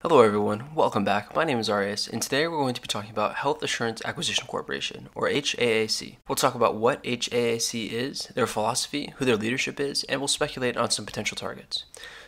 Hello everyone, welcome back. My name is Arias, and today we're going to be talking about Health Assurance Acquisition Corporation, or HAAC. We'll talk about what HAAC is, their philosophy, who their leadership is, and we'll speculate on some potential targets.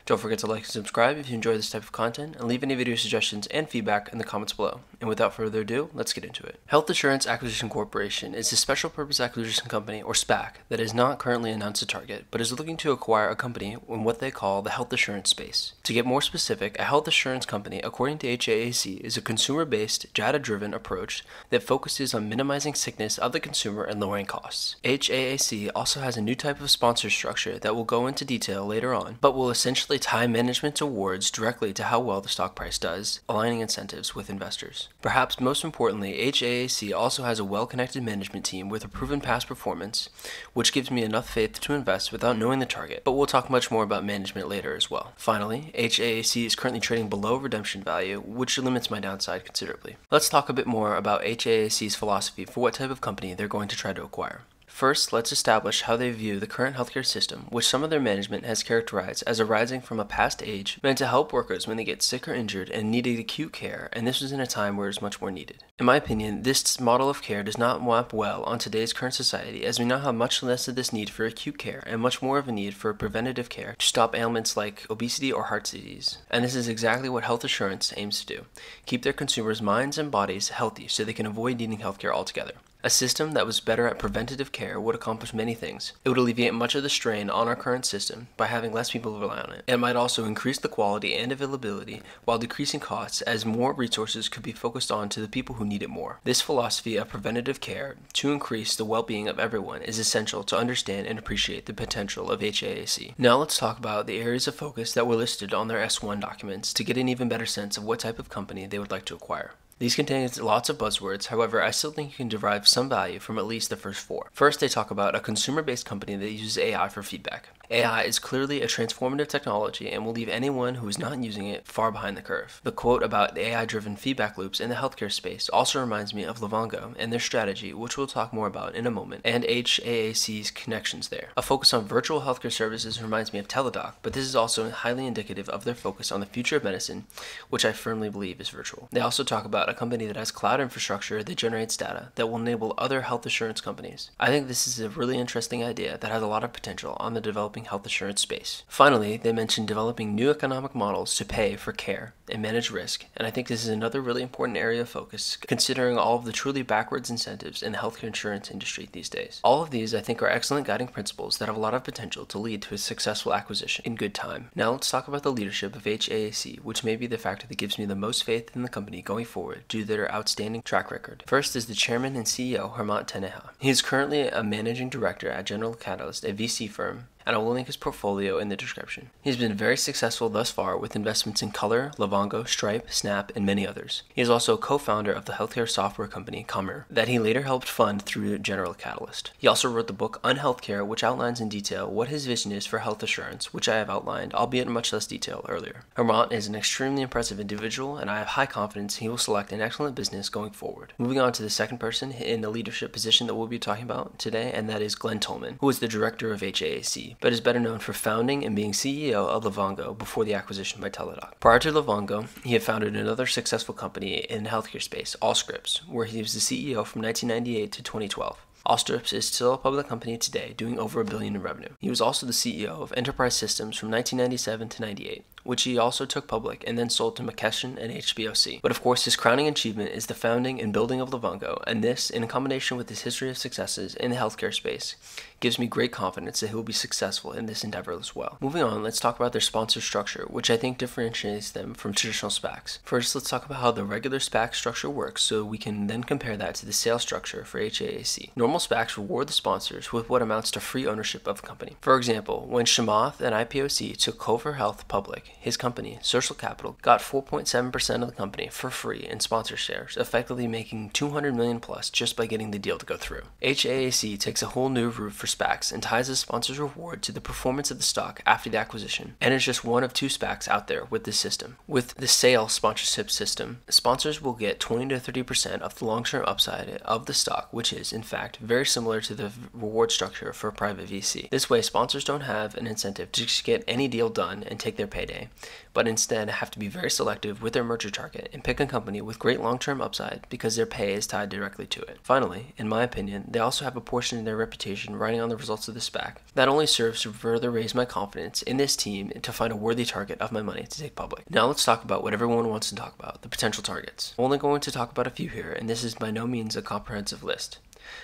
Don't forget to like and subscribe if you enjoy this type of content, and leave any video suggestions and feedback in the comments below. And without further ado, let's get into it. Health Assurance Acquisition Corporation is a special purpose acquisition company, or SPAC, that is not currently announced a target, but is looking to acquire a company in what they call the health assurance space. To get more specific, a health assurance company, according to HAAC, is a consumer-based, data-driven approach that focuses on minimizing sickness of the consumer and lowering costs. HAAC also has a new type of sponsor structure that we'll go into detail later on, but will essentially tie management awards directly to how well the stock price does, aligning incentives with investors. Perhaps most importantly, HAAC also has a well-connected management team with a proven past performance, which gives me enough faith to invest without knowing the target, but we'll talk much more about management later as well. Finally, HAAC is currently trading below redemption value, which limits my downside considerably. Let's talk a bit more about HAAC's philosophy for what type of company they're going to try to acquire. First, let's establish how they view the current healthcare system, which some of their management has characterized as arising from a past age meant to help workers when they get sick or injured and needed acute care, and this was in a time where it was much more needed. In my opinion, this model of care does not map well on today's current society, as we now have much less of this need for acute care and much more of a need for preventative care to stop ailments like obesity or heart disease. And this is exactly what health assurance aims to do: keep their consumers' minds and bodies healthy so they can avoid needing healthcare altogether. A system that was better at preventative care would accomplish many things. It would alleviate much of the strain on our current system by having less people rely on it. It might also increase the quality and availability while decreasing costs, as more resources could be focused on to the people who need it more. This philosophy of preventative care to increase the well-being of everyone is essential to understand and appreciate the potential of HAAC. Now let's talk about the areas of focus that were listed on their S1 documents to get an even better sense of what type of company they would like to acquire. These contain lots of buzzwords, however, I still think you can derive some value from at least the first four. First, they talk about a consumer-based company that uses AI for feedback. AI is clearly a transformative technology and will leave anyone who is not using it far behind the curve. The quote about AI-driven feedback loops in the healthcare space also reminds me of Livongo and their strategy, which we'll talk more about in a moment, and HAAC's connections there. A focus on virtual healthcare services reminds me of Teladoc, but this is also highly indicative of their focus on the future of medicine, which I firmly believe is virtual. They also talk about a company that has cloud infrastructure that generates data that will enable other health assurance companies. I think this is a really interesting idea that has a lot of potential on the developing health assurance space. Finally, they mentioned developing new economic models to pay for care and manage risk, and I think this is another really important area of focus considering all of the truly backwards incentives in the healthcare insurance industry these days. All of these I think are excellent guiding principles that have a lot of potential to lead to a successful acquisition in good time. Now let's talk about the leadership of HAAC, which may be the factor that gives me the most faith in the company going forward due to their outstanding track record. First is the chairman and CEO, Hermat Teneha. He is currently a managing director at General Catalyst, a VC firm, and I will link his portfolio in the description. He's been very successful thus far with investments in Color, Livongo, Stripe, Snap, and many others. He is also a co-founder of the healthcare software company Comer that he later helped fund through General Catalyst. He also wrote the book Unhealthcare, which outlines in detail what his vision is for health assurance, which I have outlined, albeit in much less detail earlier. Hermat is an extremely impressive individual, and I have high confidence he will select an excellent business going forward. Moving on to the second person in the leadership position that we'll be talking about today, and that is Glenn Tolman, who is the director of HAAC, but is better known for founding and being CEO of Livongo before the acquisition by Teladoc. Prior to Livongo, he had founded another successful company in the healthcare space, Allscripts, where he was the CEO from 1998 to 2012. Allscripts is still a public company today, doing over $1 billion in revenue. He was also the CEO of Enterprise Systems from 1997 to 98, which he also took public and then sold to McKesson and HBOC. But of course, his crowning achievement is the founding and building of Livongo, and this, in combination with his history of successes in the healthcare space, gives me great confidence that he will be successful in this endeavor as well. Moving on, let's talk about their sponsor structure, which I think differentiates them from traditional SPACs. First, let's talk about how the regular SPAC structure works so we can then compare that to the sales structure for HAAC. Normal SPACs reward the sponsors with what amounts to free ownership of the company. For example, when Chamath and IPOC took Clover Health public, his company, Social Capital, got 4.7% of the company for free in sponsor shares, effectively making $200 million plus just by getting the deal to go through. HAAC takes a whole new route for SPACs and ties the sponsor's reward to the performance of the stock after the acquisition, and is just one of two SPACs out there with this system. With the sale sponsorship system, sponsors will get 20 to 30% of the long-term upside of the stock, which is, in fact, very similar to the reward structure for a private VC. This way, sponsors don't have an incentive to just get any deal done and take their payday, pay, but instead have to be very selective with their merger target and pick a company with great long-term upside because their pay is tied directly to it. Finally, in my opinion, they also have a portion of their reputation riding on the results of the SPAC that only serves to further raise my confidence in this team and to find a worthy target of my money to take public. Now let's talk about what everyone wants to talk about, the potential targets. I'm only going to talk about a few here, and this is by no means a comprehensive list.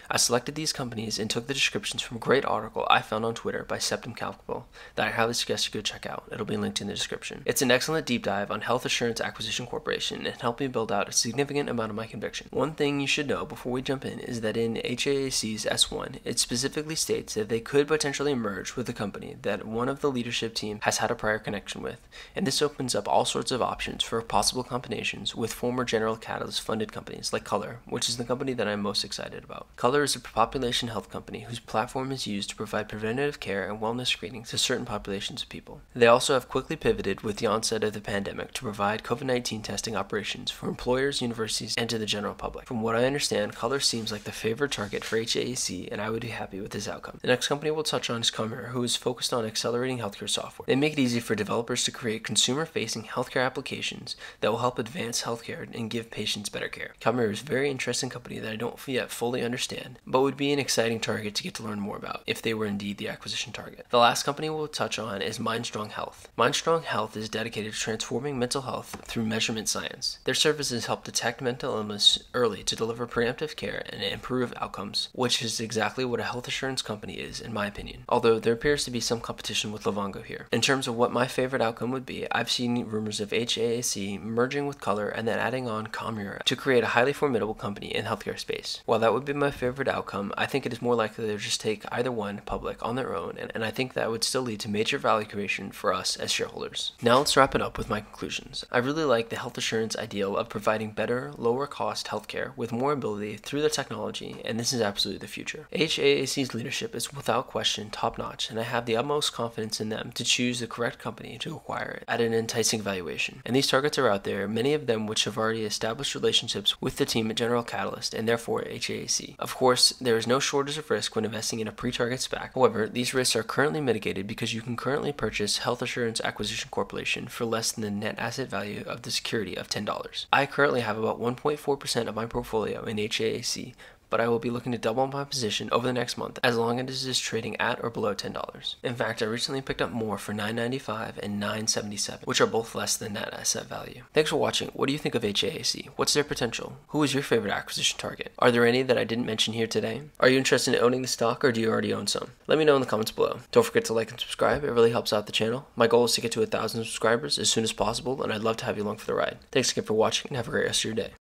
I selected these companies and took the descriptions from a great article I found on Twitter by Septum Capital that I highly suggest you go check out. It'll be linked in the description. It's an excellent deep dive on Health Assurance Acquisition Corporation and helped me build out a significant amount of my conviction. One thing you should know before we jump in is that in HAAC's S1, it specifically states that they could potentially merge with a company that one of the leadership team has had a prior connection with, and this opens up all sorts of options for possible combinations with former General Catalyst funded companies like Color, which is the company that I'm most excited about. Color is a population health company whose platform is used to provide preventative care and wellness screening to certain populations of people. They also have quickly pivoted with the onset of the pandemic to provide COVID-19 testing operations for employers, universities, and to the general public. From what I understand, Color seems like the favored target for HAAC, and I would be happy with this outcome. The next company we'll touch on is Comer, who is focused on accelerating healthcare software. They make it easy for developers to create consumer-facing healthcare applications that will help advance healthcare and give patients better care. Comer is a very interesting company that I don't yet fully understand, but would be an exciting target to get to learn more about if they were indeed the acquisition target. The last company we'll touch on is MindStrong Health. MindStrong Health is dedicated to transforming mental health through measurement science. Their services help detect mental illness early to deliver preemptive care and improve outcomes, which is exactly what a health assurance company is, in my opinion. Although there appears to be some competition with Livongo here. In terms of what my favorite outcome would be, I've seen rumors of HAAC merging with Color and then adding on Comer to create a highly formidable company in healthcare space. While that would be my favorite outcome, I think it is more likely they'll just take either one public on their own, and I think that would still lead to major value creation for us as shareholders. Now let's wrap it up with my conclusions. I really like the health assurance ideal of providing better, lower cost healthcare with more ability through the technology, and this is absolutely the future. HAAC's leadership is without question top notch, and I have the utmost confidence in them to choose the correct company to acquire it at an enticing valuation. And these targets are out there, many of them which have already established relationships with the team at General Catalyst and therefore HAAC. Of course, there is no shortage of risk when investing in a pre-target SPAC. However, these risks are currently mitigated because you can currently purchase Health Assurance Acquisition Corporation for less than the net asset value of the security of $10. I currently have about 1.4% of my portfolio in HAAC, but I will be looking to double my position over the next month as long as it is trading at or below $10. In fact, I recently picked up more for $9.95 and $9.77, which are both less than net asset value. Thanks for watching. What do you think of HAAC? What's their potential? Who is your favorite acquisition target? Are there any that I didn't mention here today? Are you interested in owning the stock, or do you already own some? Let me know in the comments below. Don't forget to like and subscribe. It really helps out the channel. My goal is to get to 1,000 subscribers as soon as possible, and I'd love to have you along for the ride. Thanks again for watching, and have a great rest of your day.